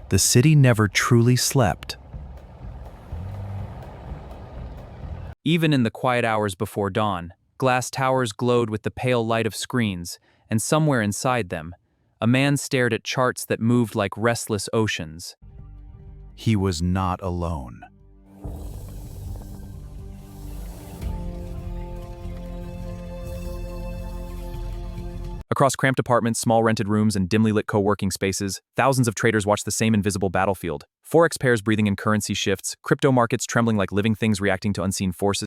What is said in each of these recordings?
the city never truly slept. Even in the quiet hours before dawn, glass towers glowed with the pale light of screens, and somewhere inside them, a man stared at charts that moved like restless oceans. He was not alone. Across cramped apartments, small rented rooms, and dimly lit co-working spaces, thousands of traders watched the same invisible battlefield. Forex pairs breathing in currency shifts, crypto markets trembling like living things reacting to unseen forces.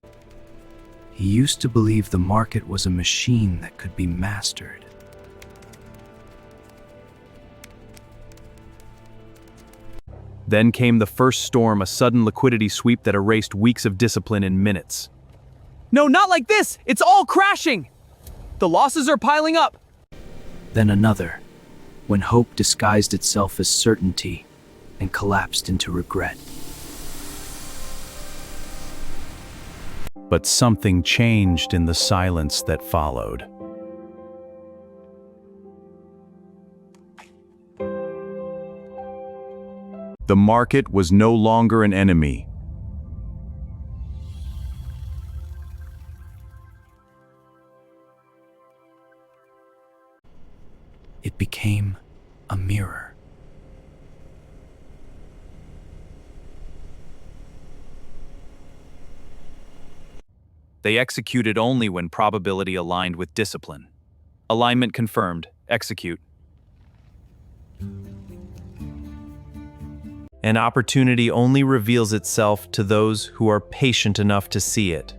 He used to believe the market was a machine that could be mastered. Then came the first storm, a sudden liquidity sweep that erased weeks of discipline in minutes. No, not like this! It's all crashing! The losses are piling up! Then another, when hope disguised itself as certainty and collapsed into regret. But something changed in the silence that followed. The market was no longer an enemy. It became a mirror. They executed only when probability aligned with discipline. Alignment confirmed. Execute. An opportunity only reveals itself to those who are patient enough to see it.